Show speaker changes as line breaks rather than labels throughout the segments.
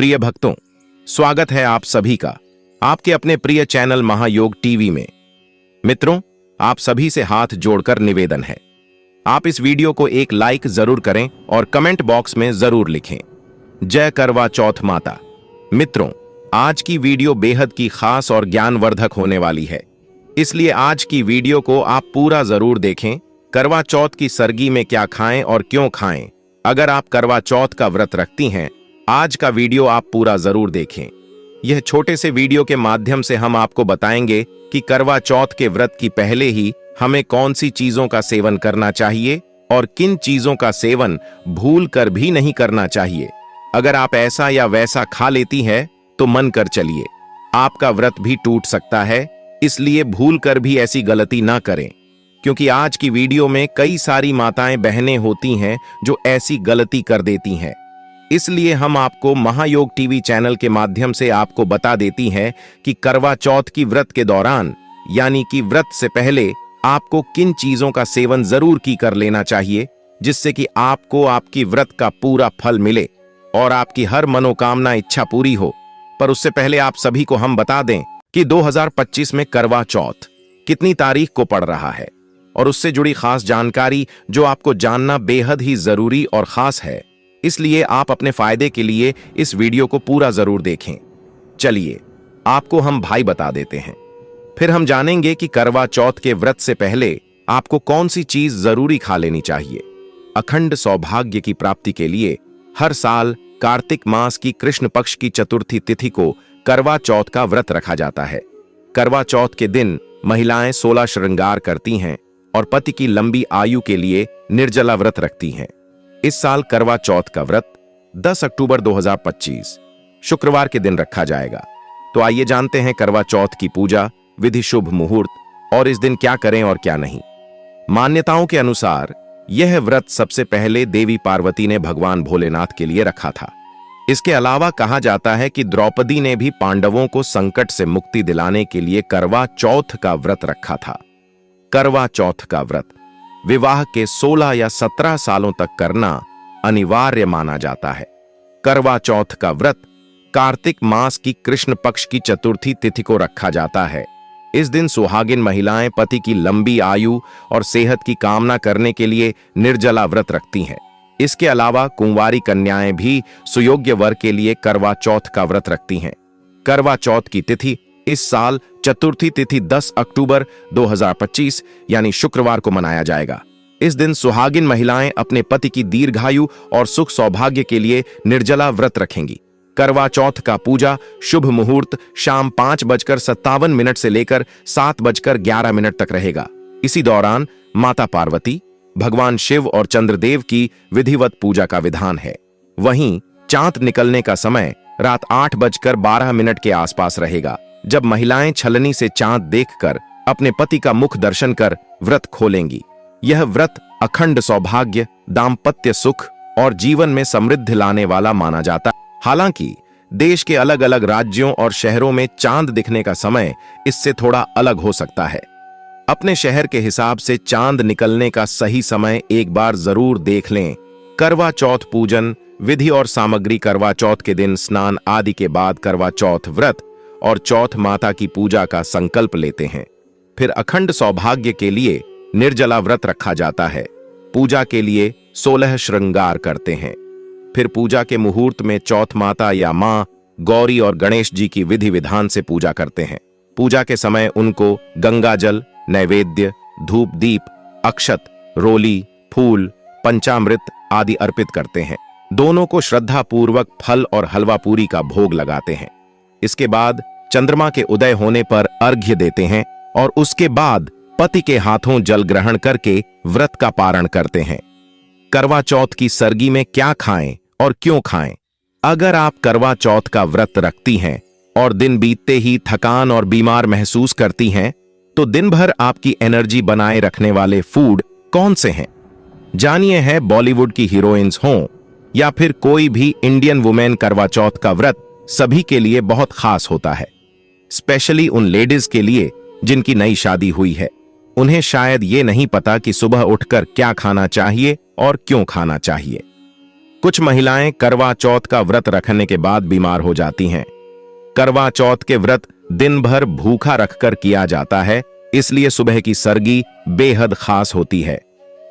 प्रिय भक्तों, स्वागत है आप सभी का आपके अपने प्रिय चैनल महायोग टीवी में। मित्रों, आप सभी से हाथ जोड़कर निवेदन है, आप इस वीडियो को एक लाइक जरूर करें और कमेंट बॉक्स में जरूर लिखें, जय करवा चौथ माता। मित्रों, आज की वीडियो बेहद की खास और ज्ञानवर्धक होने वाली है, इसलिए आज की वीडियो को आप पूरा जरूर देखें। करवा चौथ की सरगी में क्या खाएं और क्यों खाएं। अगर आप करवा चौथ का व्रत रखती हैं, आज का वीडियो आप पूरा जरूर देखें। यह छोटे से वीडियो के माध्यम से हम आपको बताएंगे कि करवा चौथ के व्रत की पहले ही हमें कौन सी चीजों का सेवन करना चाहिए और किन चीजों का सेवन भूल कर भी नहीं करना चाहिए। अगर आप ऐसा या वैसा खा लेती हैं तो मन कर चलिए, आपका व्रत भी टूट सकता है, इसलिए भूल कर भी ऐसी गलती ना करें, क्योंकि आज की वीडियो में कई सारी माताएं बहनें होती हैं जो ऐसी गलती कर देती हैं। इसलिए हम आपको महायोग टीवी चैनल के माध्यम से आपको बता देती हैं कि करवा चौथ की व्रत के दौरान, यानी कि व्रत से पहले, आपको किन चीजों का सेवन जरूर की कर लेना चाहिए, जिससे कि आपको आपकी व्रत का पूरा फल मिले और आपकी हर मनोकामना इच्छा पूरी हो। पर उससे पहले आप सभी को हम बता दें कि 2025 में करवा चौथ कितनी तारीख को पड़ रहा है और उससे जुड़ी खास जानकारी जो आपको जानना बेहद ही जरूरी और खास है, इसलिए आप अपने फायदे के लिए इस वीडियो को पूरा जरूर देखें। चलिए आपको हम भाई बता देते हैं, फिर हम जानेंगे कि करवा चौथ के व्रत से पहले आपको कौन सी चीज जरूरी खा लेनी चाहिए। अखंड सौभाग्य की प्राप्ति के लिए हर साल कार्तिक मास की कृष्ण पक्ष की चतुर्थी तिथि को करवा चौथ का व्रत रखा जाता है। करवा चौथ के दिन महिलाएं 16 श्रृंगार करती हैं और पति की लंबी आयु के लिए निर्जला व्रत रखती हैं। इस साल करवा चौथ का व्रत 10 अक्टूबर 2025 शुक्रवार के दिन रखा जाएगा। तो आइए जानते हैं करवा चौथ की पूजा विधि, शुभ मुहूर्त और इस दिन क्या करें और क्या नहीं। मान्यताओं के अनुसार यह व्रत सबसे पहले देवी पार्वती ने भगवान भोलेनाथ के लिए रखा था। इसके अलावा कहा जाता है कि द्रौपदी ने भी पांडवों को संकट से मुक्ति दिलाने के लिए करवा चौथ का व्रत रखा था। करवा चौथ का व्रत विवाह के 16 या 17 सालों तक करना अनिवार्य माना जाता है। करवा चौथ का व्रत कार्तिक मास की कृष्ण पक्ष की चतुर्थी तिथि को रखा जाता है। इस दिन सुहागिन महिलाएं पति की लंबी आयु और सेहत की कामना करने के लिए निर्जला व्रत रखती हैं। इसके अलावा कुंवारी कन्याएं भी सुयोग्य वर के लिए करवा चौथ का व्रत रखती हैं। करवा चौथ की तिथि इस साल चतुर्थी तिथि 10 अक्टूबर 2025 यानी शुक्रवार को मनाया जाएगा। इस दिन सुहागिन महिलाएं अपने पति की दीर्घायु और सुख सौभाग्य के लिए निर्जला व्रत रखेंगी। करवा चौथ का पूजा शुभ मुहूर्त शाम 5:57 से लेकर 7:11 तक रहेगा। इसी दौरान माता पार्वती, भगवान शिव और चंद्रदेव की विधिवत पूजा का विधान है। वहीं चांद निकलने का समय रात 8:12 के आसपास रहेगा, जब महिलाएं छलनी से चांद देखकर अपने पति का मुख दर्शन कर व्रत खोलेंगी। यह व्रत अखंड सौभाग्य, दाम्पत्य सुख और जीवन में समृद्धि लाने वाला माना जाता है। हालांकि देश के अलग अलग राज्यों और शहरों में चांद दिखने का समय इससे थोड़ा अलग हो सकता है। अपने शहर के हिसाब से चांद निकलने का सही समय एक बार जरूर देख लें। करवा चौथ पूजन विधि और सामग्री। करवा चौथ के दिन स्नान आदि के बाद करवा चौथ व्रत और चौथ माता की पूजा का संकल्प लेते हैं। फिर अखंड सौभाग्य के लिए निर्जला व्रत रखा जाता है। पूजा के लिए 16 श्रृंगार करते हैं। फिर पूजा के मुहूर्त में चौथ माता या मां गौरी और गणेश जी की विधि विधान से पूजा करते हैं। पूजा के समय उनको गंगा जल, नैवेद्य, धूप दीप, अक्षत, रोली, फूल, पंचामृत आदि अर्पित करते हैं। दोनों को श्रद्धा पूर्वक फल और हलवा पूरी का भोग लगाते हैं। इसके बाद चंद्रमा के उदय होने पर अर्घ्य देते हैं और उसके बाद पति के हाथों जल ग्रहण करके व्रत का पारण करते हैं। करवा चौथ की सरगी में क्या खाएं और क्यों खाएं। अगर आप करवा चौथ का व्रत रखती हैं और दिन बीतते ही थकान और बीमार महसूस करती हैं, तो दिन भर आपकी एनर्जी बनाए रखने वाले फूड कौन से हैं। जानिए है बॉलीवुड की हीरोइंस हों या फिर कोई भी इंडियन वुमेन, करवा चौथ का व्रत सभी के लिए बहुत खास होता है। स्पेशली उन लेडीज के लिए जिनकी नई शादी हुई है। उन्हें शायद ये नहीं पता कि सुबह उठकर क्या खाना चाहिए और क्यों खाना चाहिए। कुछ महिलाएं करवा चौथ का व्रत रखने के बाद बीमार हो जाती हैं। करवा चौथ के व्रत दिन भर भूखा रखकर किया जाता है, इसलिए सुबह की सरगी बेहद खास होती है।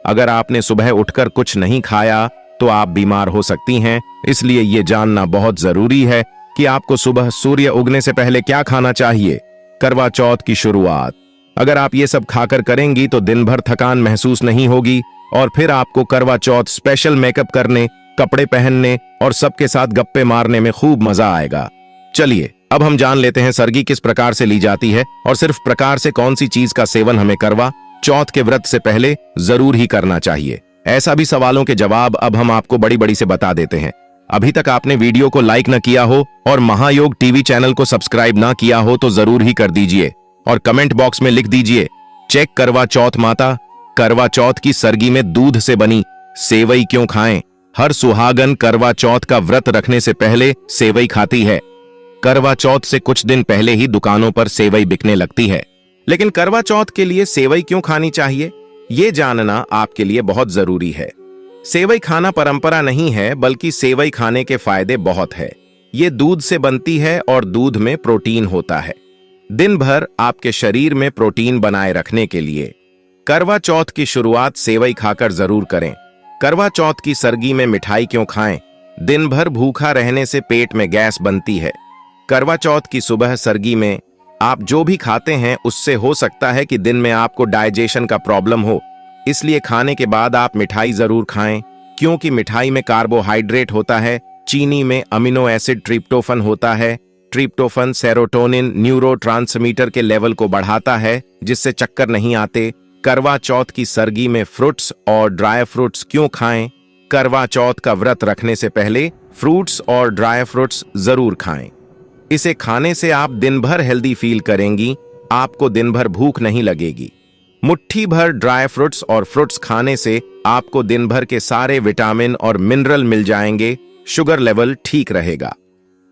अगर आपने सुबह उठकर कुछ नहीं खाया तो आप बीमार हो सकती हैं, इसलिए ये जानना बहुत जरूरी है कि आपको सुबह सूर्य उगने से पहले क्या खाना चाहिए। करवा चौथ की शुरुआत अगर आप ये सब खाकर करेंगी तो दिन भर थकान महसूस नहीं होगी और फिर आपको करवा चौथ स्पेशल मेकअप करने, कपड़े पहनने और सबके साथ गप्पे मारने में खूब मजा आएगा। चलिए अब हम जान लेते हैं सरगी किस प्रकार से ली जाती है और सिर्फ प्रकार से कौन सी चीज का सेवन हमें करवा चौथ के व्रत से पहले जरूर ही करना चाहिए। ऐसा भी सवालों के जवाब अब हम आपको बड़ी बड़ी से बता देते हैं। अभी तक आपने वीडियो को लाइक न किया हो और महायोग टीवी चैनल को सब्सक्राइब ना किया हो तो जरूर ही कर दीजिए और कमेंट बॉक्स में लिख दीजिए चेक करवा चौथ माता। करवा चौथ की सरगी में दूध से बनी सेवई क्यों खाएं? हर सुहागन करवा चौथ का व्रत रखने से पहले सेवई खाती है। करवा चौथ से कुछ दिन पहले ही दुकानों पर सेवई बिकने लगती है, लेकिन करवा चौथ के लिए सेवई क्यों खानी चाहिए ये जानना आपके लिए बहुत जरूरी है। सेवई खाना परंपरा नहीं है, बल्कि सेवई खाने के फायदे बहुत है। ये दूध से बनती है और दूध में प्रोटीन होता है। दिन भर आपके शरीर में प्रोटीन बनाए रखने के लिए करवा चौथ की शुरुआत सेवई खाकर जरूर करें। करवा चौथ की सरगी में मिठाई क्यों खाएं? दिन भर भूखा रहने से पेट में गैस बनती है। करवा चौथ की सुबह सरगी में आप जो भी खाते हैं उससे हो सकता है कि दिन में आपको डाइजेशन का प्रॉब्लम हो, इसलिए खाने के बाद आप मिठाई जरूर खाएं, क्योंकि मिठाई में कार्बोहाइड्रेट होता है, चीनी में अमीनो एसिड ट्रिप्टोफन होता है। ट्रिप्टोफन सेरोटोनिन न्यूरोट्रांसमीटर के लेवल को बढ़ाता है, जिससे चक्कर नहीं आते। करवा चौथ की सरगी में फ्रूट्स और ड्राई फ्रूट्स क्यों खाएं? करवा चौथ का व्रत रखने से पहले फ्रूट्स और ड्राई फ्रूट्स जरूर खाएं। इसे खाने से आप दिन भर हेल्दी फील करेंगी, आपको दिन भर भूख नहीं लगेगी। मुट्ठी भर ड्राई फ्रूट्स और फ्रूट्स खाने से आपको दिन भर के सारे विटामिन और मिनरल मिल जाएंगे, शुगर लेवल ठीक रहेगा,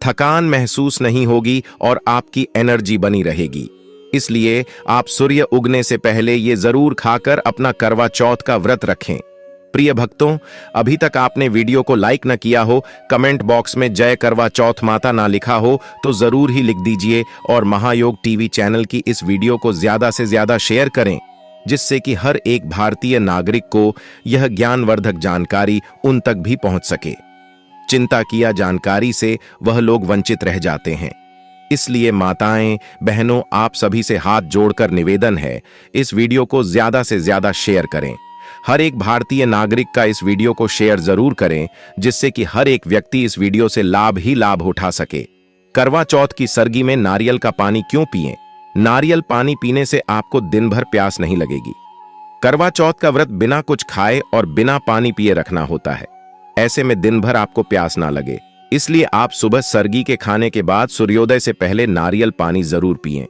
थकान महसूस नहीं होगी और आपकी एनर्जी बनी रहेगी। इसलिए आप सूर्य उगने से पहले ये जरूर खाकर अपना करवा चौथ का व्रत रखें। प्रिय भक्तों, अभी तक आपने वीडियो को लाइक न किया हो, कमेंट बॉक्स में जय करवा चौथ माता ना लिखा हो तो जरूर ही लिख दीजिए और महायोग टीवी चैनल की इस वीडियो को ज्यादा से ज्यादा शेयर करें, जिससे कि हर एक भारतीय नागरिक को यह ज्ञानवर्धक जानकारी उन तक भी पहुंच सके। चिंता किया जानकारी से वह लोग वंचित रह जाते हैं। इसलिए माताएं, बहनों, आप सभी से हाथ जोड़कर निवेदन है, इस वीडियो को ज्यादा से ज्यादा शेयर करें। हर एक भारतीय नागरिक का इस वीडियो को शेयर जरूर करें, जिससे कि हर एक व्यक्ति इस वीडियो से लाभ ही लाभ उठा सके। करवा चौथ की सरगी में नारियल का पानी क्यों पिएं? नारियल पानी पीने से आपको दिन भर प्यास नहीं लगेगी। करवा चौथ का व्रत बिना कुछ खाए और बिना पानी पिए रखना होता है, ऐसे में दिन भर आपको प्यास ना लगे। इसलिए आप सुबह सरगी के खाने के बाद सूर्योदय से पहले नारियल पानी जरूर पिएं।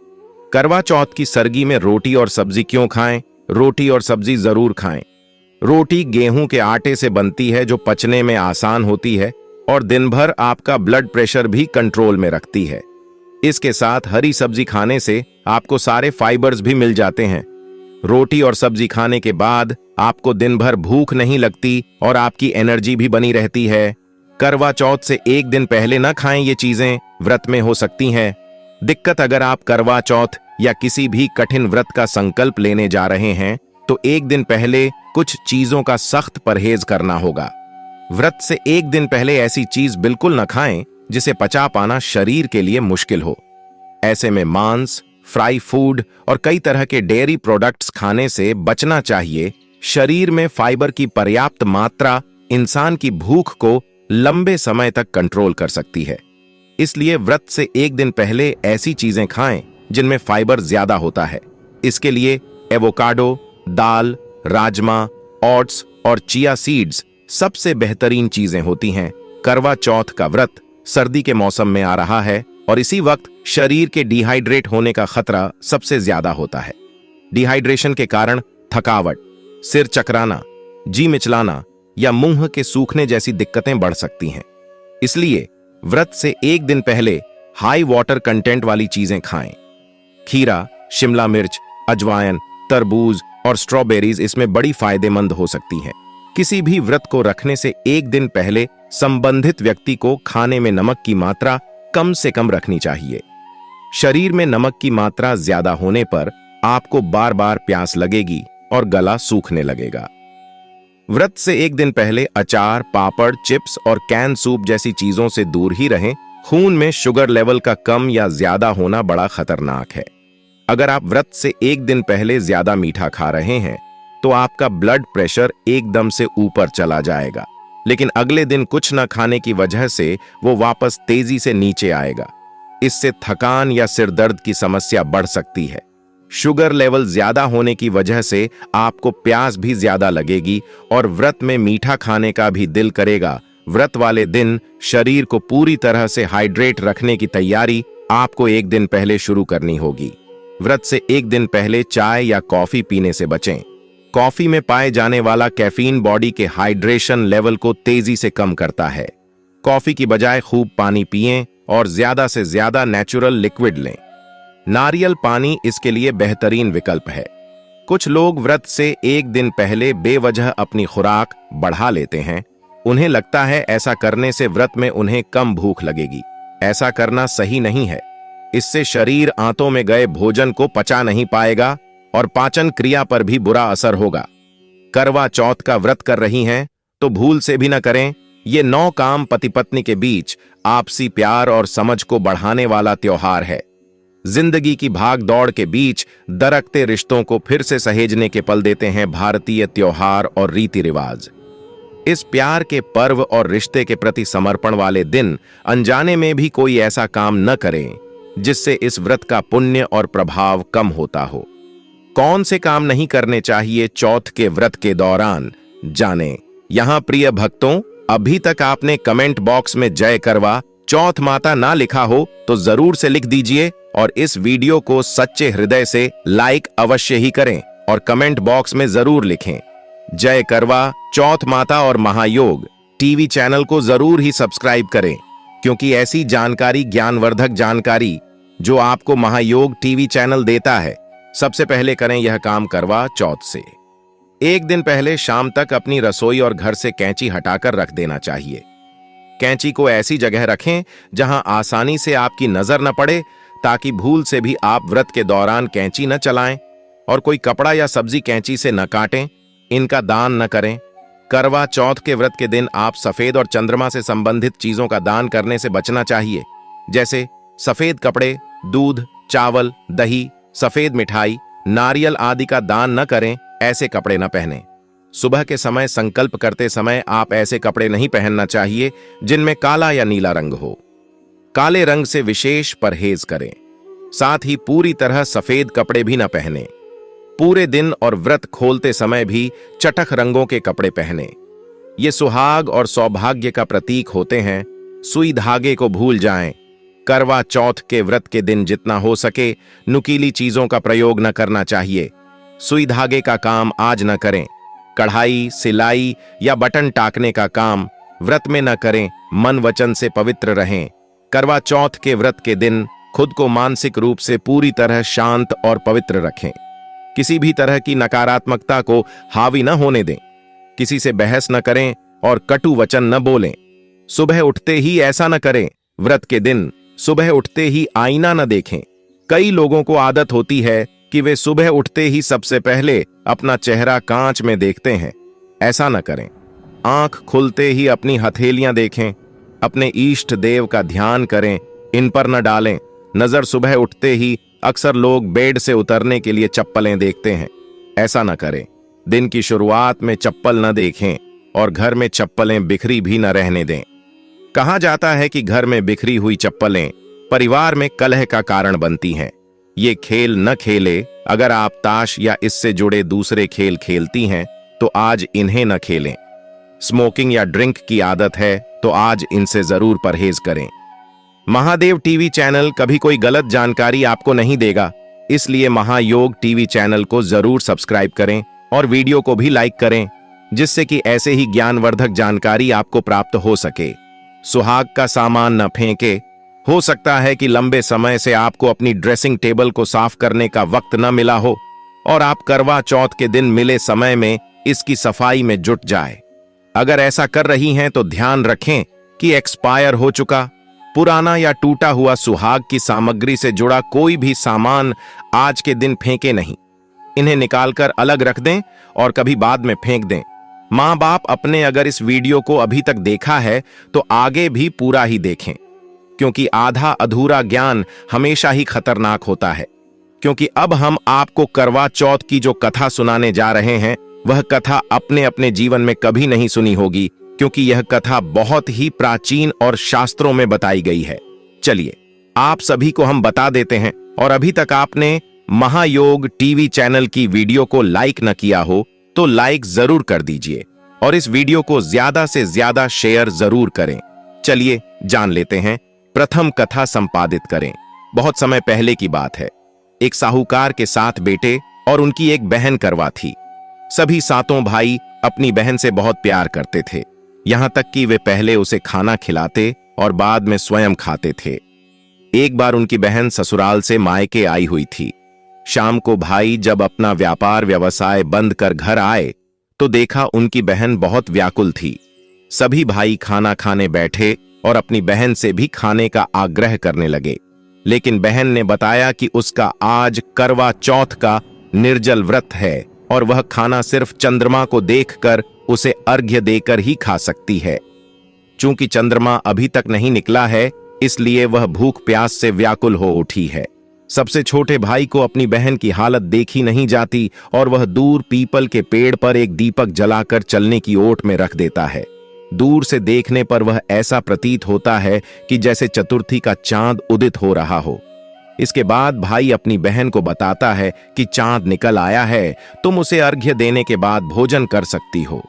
करवा चौथ की सरगी में रोटी और सब्जी क्यों खाएं? रोटी और सब्जी जरूर खाएं। रोटी गेहूं के आटे से बनती है, जो पचने में आसान होती है और दिन भर आपका ब्लड प्रेशर भी कंट्रोल में रखती है। इसके साथ हरी सब्जी खाने से आपको सारे फाइबर्स भी मिल जाते हैं। रोटी और सब्जी खाने के बाद आपको दिन भर भूख नहीं लगती और आपकी एनर्जी भी बनी रहती है। करवा चौथ से एक दिन पहले न खाएं, ये चीजें व्रत में हो सकती हैं दिक्कत। अगर आप करवा चौथ या किसी भी कठिन व्रत का संकल्प लेने जा रहे हैं तो एक दिन पहले कुछ चीजों का सख्त परहेज करना होगा। व्रत से एक दिन पहले ऐसी चीज बिल्कुल न खाएं जिसे पचा पाना शरीर के लिए मुश्किल हो। ऐसे में मांस, फ्राई फूड और कई तरह के डेयरी प्रोडक्ट्स खाने से बचना चाहिए। शरीर में फाइबर की पर्याप्त मात्रा इंसान की भूख को लंबे समय तक कंट्रोल कर सकती है। इसलिए व्रत से एक दिन पहले ऐसी चीजें खाएं जिनमें फाइबर ज्यादा होता है। इसके लिए एवोकाडो, दाल, राजमा, ओट्स और चिया सीड्स सबसे बेहतरीन चीजें होती हैं। करवा चौथ का व्रत सर्दी के मौसम में आ रहा है और इसी वक्त शरीर के डिहाइड्रेट होने का खतरा सबसे ज्यादा होता है। डिहाइड्रेशन के कारण थकावट, सिर चकराना, जी मिचलाना या मुंह के सूखने जैसी दिक्कतें बढ़ सकती हैं। इसलिए व्रत से एक दिन पहले हाई वाटर कंटेंट वाली चीजें खाएं। खीरा, शिमला मिर्च, अजवाइन, तरबूज और स्ट्रॉबेरीज इसमें बड़ी फायदेमंद हो सकती हैं, किसी भी व्रत को रखने से एक दिन पहले संबंधित व्यक्ति को खाने में नमक की मात्रा कम से कम रखनी चाहिए। शरीर में नमक की मात्रा ज्यादा होने पर आपको बार बार प्यास लगेगी और गला सूखने लगेगा। व्रत से एक दिन पहले अचार, पापड़, चिप्स और कैन सूप जैसी चीजों से दूर ही रहें। खून में शुगर लेवल का कम या ज्यादा होना बड़ा खतरनाक है। अगर आप व्रत से एक दिन पहले ज्यादा मीठा खा रहे हैं तो आपका ब्लड प्रेशर एकदम से ऊपर चला जाएगा, लेकिन अगले दिन कुछ न खाने की वजह से वो वापस तेजी से नीचे आएगा। इससे थकान या सिर दर्द की समस्या बढ़ सकती है। शुगर लेवल ज्यादा होने की वजह से आपको प्यास भी ज्यादा लगेगी और व्रत में मीठा खाने का भी दिल करेगा। व्रत वाले दिन शरीर को पूरी तरह से हाइड्रेट रखने की तैयारी आपको एक दिन पहले शुरू करनी होगी। व्रत से एक दिन पहले चाय या कॉफी पीने से बचें। कॉफी में पाए जाने वाला कैफीन बॉडी के हाइड्रेशन लेवल को तेजी से कम करता है। कॉफी की बजाय खूब पानी पिएं और ज्यादा से ज्यादा नेचुरल लिक्विड लें। नारियल पानी इसके लिए बेहतरीन विकल्प है। कुछ लोग व्रत से एक दिन पहले बेवजह अपनी खुराक बढ़ा लेते हैं। उन्हें लगता है ऐसा करने से व्रत में उन्हें कम भूख लगेगी। ऐसा करना सही नहीं है। इससे शरीर आंतों में गए भोजन को पचा नहीं पाएगा और पाचन क्रिया पर भी बुरा असर होगा। करवा चौथ का व्रत कर रही हैं तो भूल से भी न करें। ये 9 काम पति पत्नी के बीच आपसी प्यार और समझ को बढ़ाने वाला त्योहार है। जिंदगी की भाग दौड़ के बीच दरकते रिश्तों को फिर से सहेजने के पल देते हैं भारतीय त्योहार और रीति रिवाज। इस प्यार के पर्व और रिश्ते के प्रति समर्पण वाले दिन अनजाने में भी कोई ऐसा काम न करें जिससे इस व्रत का पुण्य और प्रभाव कम होता हो। कौन से काम नहीं करने चाहिए चौथ के व्रत के दौरान, जानें। यहां प्रिय भक्तों, अभी तक आपने कमेंट बॉक्स में जय करवा चौथ माता ना लिखा हो तो जरूर से लिख दीजिए और इस वीडियो को सच्चे हृदय से लाइक अवश्य ही करें और कमेंट बॉक्स में जरूर लिखें जय करवा चौथ माता। और महायोग टीवी चैनल को जरूर ही सब्सक्राइब करें, क्योंकि ऐसी जानकारी, ज्ञानवर्धक जानकारी जो आपको महायोग टीवी चैनल देता है, सबसे पहले करें यह काम करवा चौथ से एक दिन पहले शाम तक अपनी रसोई और घर से कैंची हटाकर रख देना चाहिए। कैंची को ऐसी जगह रखें जहां आसानी से आपकी नजर न पड़े, ताकि भूल से भी आप व्रत के दौरान कैंची न चलाएं। और कोई कपड़ा या सब्जी कैंची से न काटें, इनका दान न करें। करवा चौथ के व्रत के दिन आप सफेद और चंद्रमा से संबंधित चीजों का दान करने से बचना चाहिए, जैसे सफेद कपड़े, दूध, चावल, दही, सफेद मिठाई, नारियल आदि का दान न करें। ऐसे कपड़े न पहनें। सुबह के समय संकल्प करते समय आप ऐसे कपड़े नहीं पहनना चाहिए जिनमें काला या नीला रंग हो। काले रंग से विशेष परहेज करें। साथ ही पूरी तरह सफेद कपड़े भी न पहनें। पूरे दिन और व्रत खोलते समय भी चटक रंगों के कपड़े पहनें। ये सुहाग और सौभाग्य का प्रतीक होते हैं। सुई धागे को भूल जाएं। करवा चौथ के व्रत के दिन जितना हो सके नुकीली चीजों का प्रयोग न करना चाहिए। सुई धागे का काम आज न करें। कढ़ाई, सिलाई या बटन टाकने का काम व्रत में न करें। मन वचन से पवित्र रहें। करवा चौथ के व्रत के दिन खुद को मानसिक रूप से पूरी तरह शांत और पवित्र रखें। किसी भी तरह की नकारात्मकता को हावी न होने दें। किसी से बहस न करें और कटु वचन न बोलें। सुबह उठते ही ऐसा न करें। व्रत के दिन सुबह उठते ही आईना न देखें। कई लोगों को आदत होती है कि वे सुबह उठते ही सबसे पहले अपना चेहरा कांच में देखते हैं। ऐसा न करें। आंख खुलते ही अपनी हथेलियां देखें। अपने इष्ट देव का ध्यान करें, इन पर न डालें। नजर सुबह उठते ही अक्सर लोग बेड से उतरने के लिए चप्पलें देखते हैं। ऐसा न करें। दिन की शुरुआत में चप्पल न देखें और घर में चप्पलें बिखरी भी न रहने दें। कहा जाता है कि घर में बिखरी हुई चप्पलें परिवार में कलह का कारण बनती हैं। ये खेल न खेले। अगर आप ताश या इससे जुड़े दूसरे खेल खेलती हैं तो आज इन्हें न खेलें। स्मोकिंग या ड्रिंक की आदत है तो आज इनसे जरूर परहेज करें। महादेव टीवी चैनल कभी कोई गलत जानकारी आपको नहीं देगा, इसलिए महायोग टीवी चैनल को जरूर सब्सक्राइब करें और वीडियो को भी लाइक करें, जिससे कि ऐसे ही ज्ञानवर्धक जानकारी आपको प्राप्त हो सके। सुहाग का सामान न फेंके। हो सकता है कि लंबे समय से आपको अपनी ड्रेसिंग टेबल को साफ करने का वक्त न मिला हो और आप करवा चौथ के दिन मिले समय में इसकी सफाई में जुट जाए। अगर ऐसा कर रही हैं तो ध्यान रखें कि एक्सपायर हो चुका, पुराना या टूटा हुआ सुहाग की सामग्री से जुड़ा कोई भी सामान आज के दिन फेंके नहीं। इन्हें निकालकर अलग रख दें और कभी बाद में फेंक दें। मां बाप अपने अगर इस वीडियो को अभी तक देखा है तो आगे भी पूरा ही देखें, क्योंकि आधा अधूरा ज्ञान हमेशा ही खतरनाक होता है। क्योंकि अब हम आपको करवा चौथ की जो कथा सुनाने जा रहे हैं, वह कथा अपने अपने जीवन में कभी नहीं सुनी होगी, क्योंकि यह कथा बहुत ही प्राचीन और शास्त्रों में बताई गई है। चलिए आप सभी को हम बता देते हैं, और अभी तक आपने महायोग टीवी चैनल की वीडियो को लाइक न किया हो तो लाइक जरूर कर दीजिए और इस वीडियो को ज्यादा से ज्यादा शेयर जरूर करें। चलिए जान लेते हैं। प्रथम कथा संपादित करें। बहुत समय पहले की बात है। एक साहूकार के 7 बेटे और उनकी एक बहन करवा थी। सभी 7 भाई अपनी बहन से बहुत प्यार करते थे, यहां तक कि वे पहले उसे खाना खिलाते और बाद में स्वयं खाते थे। एक बार उनकी बहन ससुराल से मायके आई हुई थी। शाम को भाई जब अपना व्यापार व्यवसाय बंद कर घर आए तो देखा उनकी बहन बहुत व्याकुल थी। सभी भाई खाना खाने बैठे और अपनी बहन से भी खाने का आग्रह करने लगे, लेकिन बहन ने बताया कि उसका आज करवा चौथ का निर्जल व्रत है और वह खाना सिर्फ चंद्रमा को देखकर उसे अर्घ्य देकर ही खा सकती है। चूंकि चंद्रमा अभी तक नहीं निकला है, इसलिए वह भूख प्यास से व्याकुल हो उठी है। सबसे छोटे भाई को अपनी बहन की हालत देखी नहीं जाती और वह दूर पीपल के पेड़ पर एक दीपक जलाकर चलने की ओट में रख देता है। दूर से देखने पर वह ऐसा प्रतीत होता है कि जैसे चतुर्थी का चांद उदित हो रहा हो। इसके बाद भाई अपनी बहन को बताता है कि चांद निकल आया है, तुम उसे अर्घ्य देने के बाद भोजन कर सकती हो।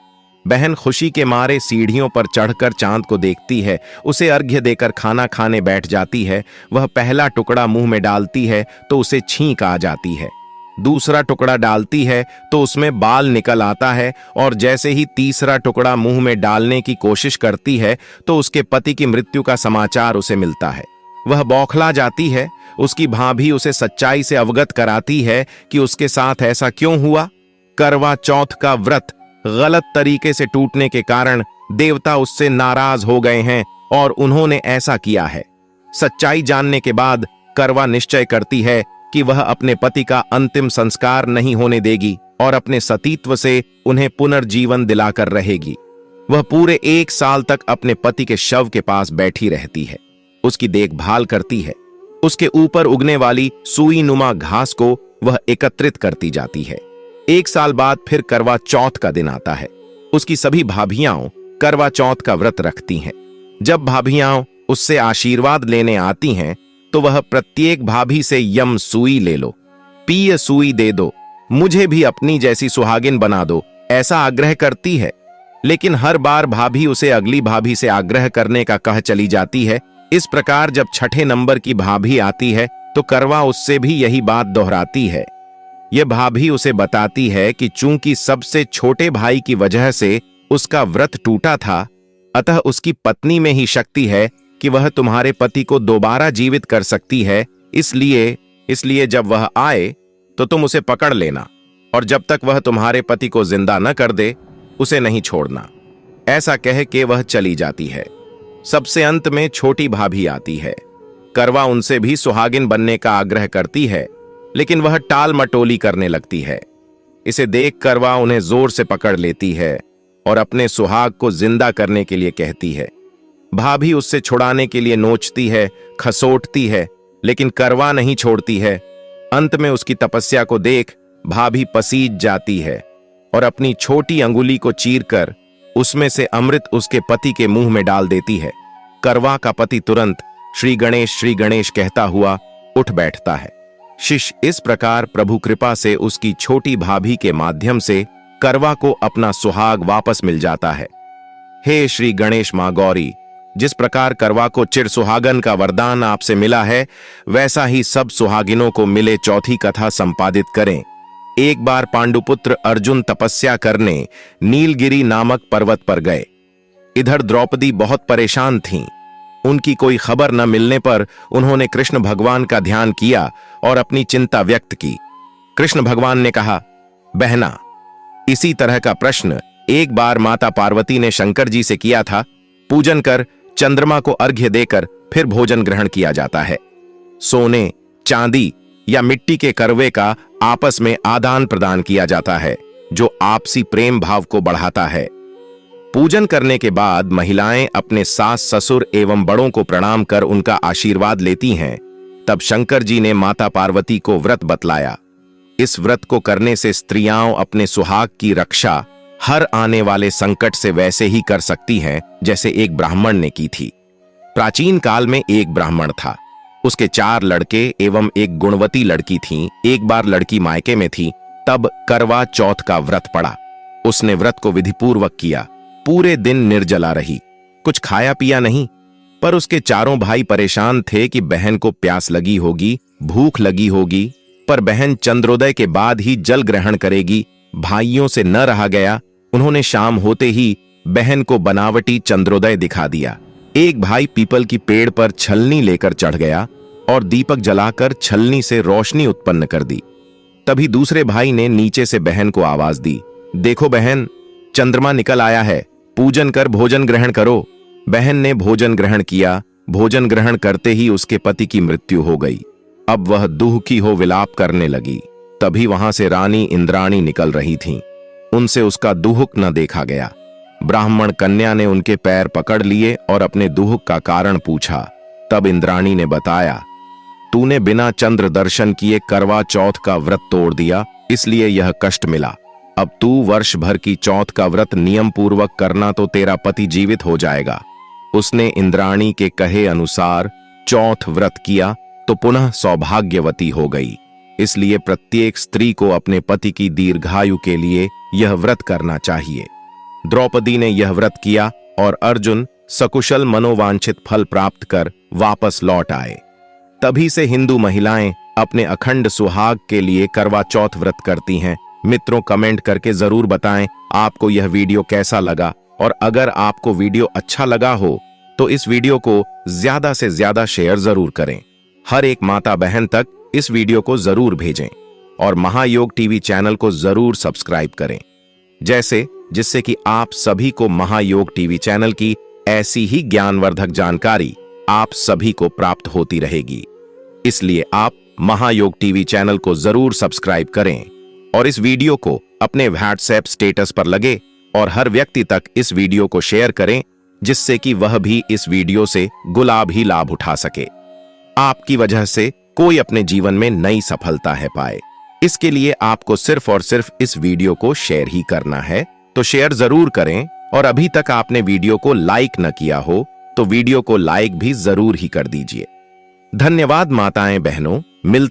बहन खुशी के मारे सीढ़ियों पर चढ़कर चांद को देखती है, उसे अर्घ्य देकर खाना खाने बैठ जाती है। वह पहला टुकड़ा मुंह में डालती है तो उसे छींक आ जाती है। दूसरा टुकड़ा डालती है तो उसमें बाल निकल आता है, और जैसे ही तीसरा टुकड़ा मुंह में डालने की कोशिश करती है तो उसके पति की मृत्यु का समाचार उसे मिलता है। वह बौखला जाती है। उसकी भाभी उसे सच्चाई से अवगत कराती है कि उसके साथ ऐसा क्यों हुआ। करवा चौथ का व्रत गलत तरीके से टूटने के कारण देवता उससे नाराज हो गए हैं और उन्होंने ऐसा किया है। सच्चाई जानने के बाद करवा निश्चय करती है कि वह अपने पति का अंतिम संस्कार नहीं होने देगी और अपने सतीत्व से उन्हें पुनर्जीवन दिलाकर रहेगी। वह पूरे 1 साल तक अपने पति के शव के पास बैठी रहती है, उसकी देखभाल करती है। उसके ऊपर उगने वाली सुई नुमा घास को वह एकत्रित करती जाती है। 1 साल बाद फिर करवा चौथ का दिन आता है। उसकी सभी भाभियां करवा चौथ का व्रत रखती हैं। जब भाभियां उससे आशीर्वाद लेने आती हैं तो वह प्रत्येक भाभी से यम सुई ले लो, पिय सुई दे दो, मुझे भी अपनी जैसी सुहागिन बना दो, ऐसा आग्रह करती है। लेकिन हर बार भाभी उसे अगली भाभी से आग्रह करने का कह चली जाती है। इस प्रकार जब 6ठे नंबर की भाभी आती है तो करवा उससे भी यही बात दोहराती है। यह भाभी उसे बताती है कि चूंकि सबसे छोटे भाई की वजह से उसका व्रत टूटा था, अतः उसकी पत्नी में ही शक्ति है कि वह तुम्हारे पति को दोबारा जीवित कर सकती है। इसलिए जब वह आए तो तुम उसे पकड़ लेना, और जब तक वह तुम्हारे पति को जिंदा न कर दे उसे नहीं छोड़ना। ऐसा कह के वह चली जाती है। सबसे अंत में छोटी भाभी आती है। करवा उनसे भी सुहागिन बनने का आग्रह करती है, लेकिन वह टाल मटोली करने लगती है। इसे देख करवा उन्हें जोर से पकड़ लेती है और अपने सुहाग को जिंदा करने के लिए कहती है। भाभी उससे छुड़ाने के लिए नोचती है, खसोटती है, लेकिन करवा नहीं छोड़ती है। अंत में उसकी तपस्या को देख भाभी पसीज जाती है और अपनी छोटी अंगुली को चीरकर उसमें से अमृत उसके पति के मुंह में डाल देती है। करवा का पति तुरंत श्री गणेश कहता हुआ उठ बैठता है। शिष्य इस प्रकार प्रभु कृपा से उसकी छोटी भाभी के माध्यम से करवा को अपना सुहाग वापस मिल जाता है। हे श्री गणेश मां गौरी, जिस प्रकार करवा को चिर सुहागन का वरदान आपसे मिला है, वैसा ही सब सुहागिनों को मिले। चौथी कथा संपादित करें। एक बार पांडुपुत्र अर्जुन तपस्या करने नीलगिरी नामक पर्वत पर गए। इधर द्रौपदी बहुत परेशान थीं। उनकी कोई खबर न मिलने पर उन्होंने कृष्ण भगवान का ध्यान किया और अपनी चिंता व्यक्त की। कृष्ण भगवान ने कहा, बहना, इसी तरह का प्रश्न एक बार माता पार्वती ने शंकर जी से किया था, पूजन कर चंद्रमा को अर्घ्य देकर फिर भोजन ग्रहण किया जाता है। सोने, चांदी या मिट्टी के करवे का आपस में आदान प्रदान किया जाता है, जो आपसी प्रेम भाव को बढ़ाता है। पूजन करने के बाद महिलाएं अपने सास ससुर एवं बड़ों को प्रणाम कर उनका आशीर्वाद लेती हैं। तब शंकर जी ने माता पार्वती को व्रत बतलाया। इस व्रत को करने से स्त्रियां अपने सुहाग की रक्षा हर आने वाले संकट से वैसे ही कर सकती हैं जैसे एक ब्राह्मण ने की थी। प्राचीन काल में एक ब्राह्मण था, उसके 4 लड़के एवं एक गुणवती लड़की थीं। एक बार लड़की मायके में थी, तब करवा चौथ का व्रत पड़ा। उसने व्रत को विधिपूर्वक किया, पूरे दिन निर्जला रही, कुछ खाया पिया नहीं। पर उसके चारों भाई परेशान थे कि बहन को प्यास लगी होगी, भूख लगी होगी, पर बहन चंद्रोदय के बाद ही जल ग्रहण करेगी। भाइयों से न रहा गया, उन्होंने शाम होते ही बहन को बनावटी चंद्रोदय दिखा दिया। एक भाई पीपल की पेड़ पर छलनी लेकर चढ़ गया और दीपक जलाकर छलनी से रोशनी उत्पन्न कर दी। तभी दूसरे भाई ने नीचे से बहन को आवाज दी, देखो बहन, चंद्रमा निकल आया है, पूजन कर भोजन ग्रहण करो। बहन ने भोजन ग्रहण किया। भोजन ग्रहण करते ही उसके पति की मृत्यु हो गई। अब वह दुखी हो विलाप करने लगी। तभी वहां से रानी इंद्राणी निकल रही थीं। उनसे उसका दुहुक न देखा गया। ब्राह्मण कन्या ने उनके पैर पकड़ लिए और अपने दुहुक का कारण पूछा। तब इंद्राणी ने बताया, तूने बिना चंद्र दर्शन किए करवा चौथ का व्रत तोड़ दिया, इसलिए यह कष्ट मिला। अब तू वर्ष भर की चौथ का व्रत नियम पूर्वक करना तो तेरा पति जीवित हो जाएगा। उसने इंद्राणी के कहे अनुसार चौथ व्रत किया तो पुनः सौभाग्यवती हो गई। इसलिए प्रत्येक स्त्री को अपने पति की दीर्घायु के लिए यह व्रत करना चाहिए। द्रौपदी ने यह व्रत किया और अर्जुन सकुशल मनोवांछित फल प्राप्त कर वापस लौट आए। तभी से हिंदू महिलाएं अपने अखंड सुहाग के लिए करवा चौथ व्रत करती हैं। मित्रों, कमेंट करके जरूर बताएं आपको यह वीडियो कैसा लगा, और अगर आपको वीडियो अच्छा लगा हो तो इस वीडियो को ज्यादा से ज्यादा शेयर जरूर करें। हर एक माता बहन तक इस वीडियो को जरूर भेजें और महायोग टीवी चैनल को जरूर सब्सक्राइब करें, जिससे कि आप सभी को महायोग टीवी चैनल की ऐसी ही ज्ञानवर्धक जानकारी आप सभी को प्राप्त होती रहेगी। इसलिए आप महायोग टीवी चैनल को जरूर सब्सक्राइब करें और इस वीडियो को अपने व्हाट्सएप स्टेटस पर लगे और हर व्यक्ति तक इस वीडियो को शेयर करें, जिससे कि वह भी इस वीडियो से गुलाब ही लाभ उठा सके। आपकी वजह से कोई अपने जीवन में नई सफलता है पाए। इसके लिए आपको सिर्फ और सिर्फ इस वीडियो को शेयर ही करना है, तो शेयर जरूर करें। और अभी तक आपने वीडियो को लाइक न किया हो तो वीडियो को लाइक भी जरूर ही कर दीजिए। धन्यवाद माताएं बहनों, मिलते